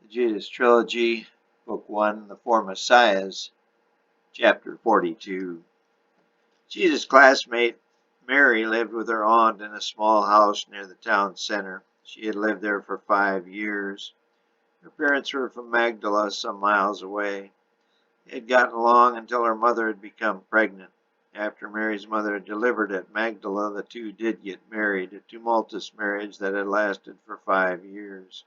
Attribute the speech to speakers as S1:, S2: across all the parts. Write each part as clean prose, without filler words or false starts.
S1: The Judas Trilogy, Book 1, The Four Messiahs, Chapter 42. Jesus' classmate Mary lived with her aunt in a small house near the town center. She had lived there for 5 years. Her parents were from Magdala, some miles away. They had gotten along until her mother had become pregnant. After Mary's mother had delivered at Magdala, the two did get married, a tumultuous marriage that had lasted for 5 years.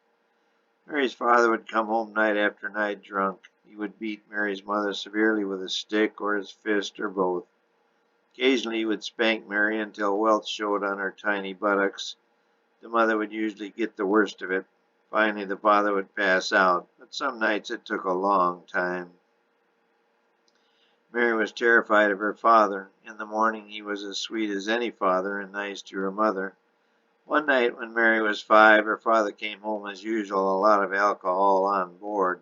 S1: Mary's father would come home night after night drunk. He would beat Mary's mother severely with a stick or his fist or both. Occasionally he would spank Mary until welts showed on her tiny buttocks. The mother would usually get the worst of it. Finally the father would pass out, but some nights it took a long time. Mary was terrified of her father. In the morning he was as sweet as any father and nice to her mother. One night when Mary was 5, her father came home as usual, a lot of alcohol on board.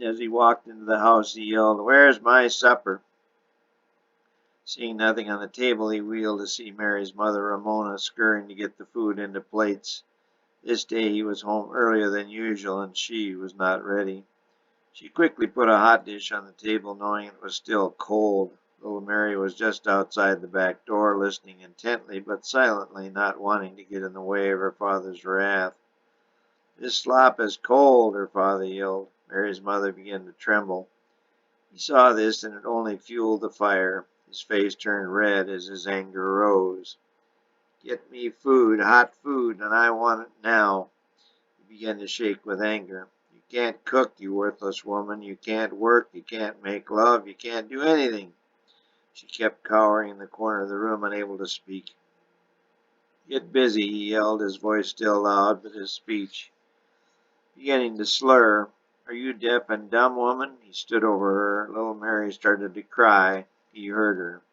S1: As he walked into the house, he yelled, "Where's my supper?" Seeing nothing on the table, he wheeled to see Mary's mother, Ramona, scurrying to get the food into plates. This day he was home earlier than usual, and she was not ready. She quickly put a hot dish on the table, knowing it was still cold. Little Mary was just outside the back door, listening intently but silently, not wanting to get in the way of her father's wrath. "This slop is cold," her father yelled. Mary's mother began to tremble. He saw this, and it only fueled the fire. His face turned red as his anger rose. "Get me food, hot food, and I want it now." He began to shake with anger. "You can't cook, you worthless woman. You can't work. You can't make love. You can't do anything." She kept cowering in the corner of the room, unable to speak. "Get busy," he yelled, his voice still loud, but his speech beginning to slur. "Are you deaf and dumb, woman?" He stood over her. Little Mary started to cry. He heard her.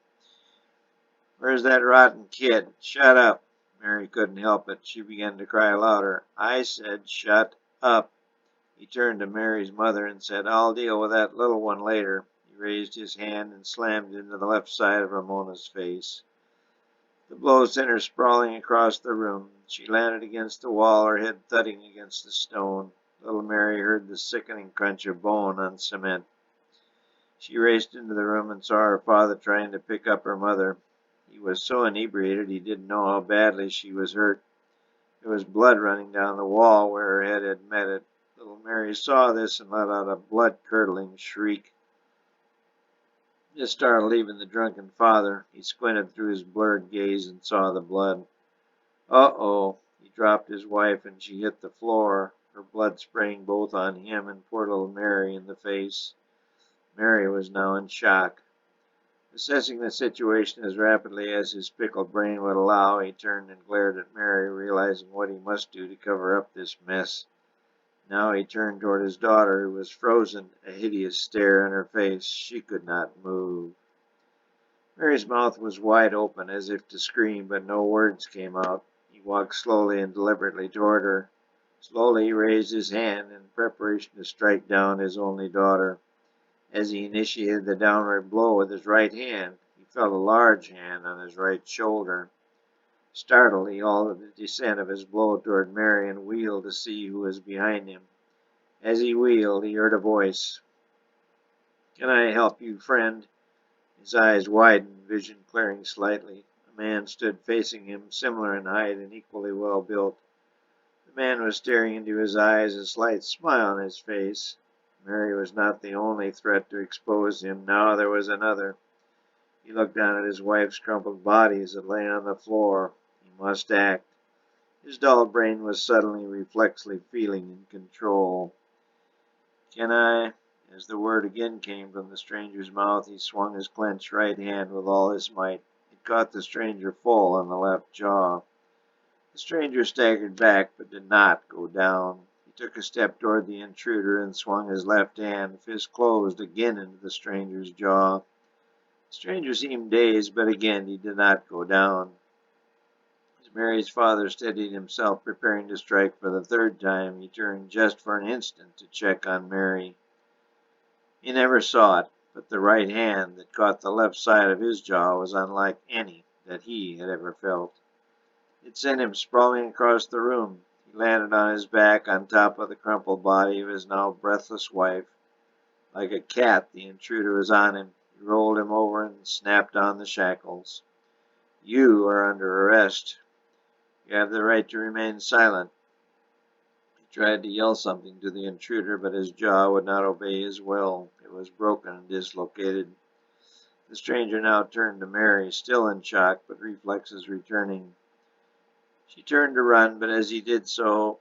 S1: "Where's that rotten kid? Shut up." Mary couldn't help it. She began to cry louder. "I said shut up." He turned to Mary's mother and said, "I'll deal with that little one later." He raised his hand and slammed it into the left side of Ramona's face. The blow sent her sprawling across the room. She landed against the wall, her head thudding against the stone. Little Mary heard the sickening crunch of bone on cement. She raced into the room and saw her father trying to pick up her mother. He was so inebriated he didn't know how badly she was hurt. There was blood running down the wall where her head had met it. Little Mary saw this and let out a blood-curdling shriek. This startled even the drunken father. He squinted through his blurred gaze and saw the blood. "Uh-oh." He dropped his wife and she hit the floor, her blood spraying both on him and poor little Mary in the face. Mary was now in shock. Assessing the situation as rapidly as his pickled brain would allow, he turned and glared at Mary, realizing what he must do to cover up this mess. Now he turned toward his daughter, who was frozen, a hideous stare in her face. She could not move. Mary's mouth was wide open, as if to scream, but no words came out. He walked slowly and deliberately toward her. Slowly he raised his hand in preparation to strike down his only daughter. As he initiated the downward blow with his right hand, he felt a large hand on his right shoulder. Startled, he halted the descent of his blow toward Mary and wheeled to see who was behind him. As he wheeled, he heard a voice. "Can I help you, friend?" His eyes widened, vision clearing slightly. A man stood facing him, similar in height and equally well built. The man was staring into his eyes, a slight smile on his face. Mary was not the only threat to expose him. Now there was another. He looked down at his wife's crumpled body as it lay on the floor. He must act. His dull brain was suddenly, reflexively feeling in control. "Can I?" As the word again came from the stranger's mouth, he swung his clenched right hand with all his might. It caught the stranger full on the left jaw. The stranger staggered back, but did not go down. He took a step toward the intruder and swung his left hand, fist closed, again into the stranger's jaw. The stranger seemed dazed, but again he did not go down. As Mary's father steadied himself, preparing to strike for the third time, he turned just for an instant to check on Mary. He never saw it, but the right hand that caught the left side of his jaw was unlike any that he had ever felt. It sent him sprawling across the room. He He landed on his back on top of the crumpled body of his now breathless wife. Like a cat, the intruder was on him. He rolled him over and snapped on the shackles. You are under arrest. You have the right to remain silent. He tried to yell something to the intruder, but his jaw would not obey his will. It was broken and dislocated. The stranger now turned to Mary, still in shock, but reflexes returning. She turned to run, but as he did so,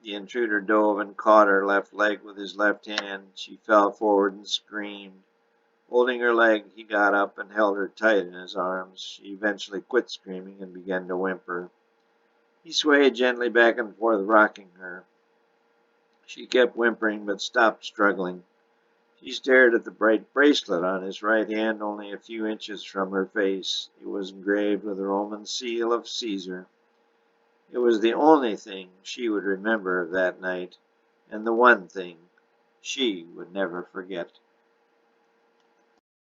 S1: the intruder dove and caught her left leg with his left hand. She fell forward and screamed. Holding her leg, he got up and held her tight in his arms. She eventually quit screaming and began to whimper. He swayed gently back and forth, rocking her. She kept whimpering but stopped struggling. She stared at the bright bracelet on his right hand, only a few inches from her face. It was engraved with the Roman seal of Caesar. It was the only thing she would remember of that night, and the one thing she would never forget.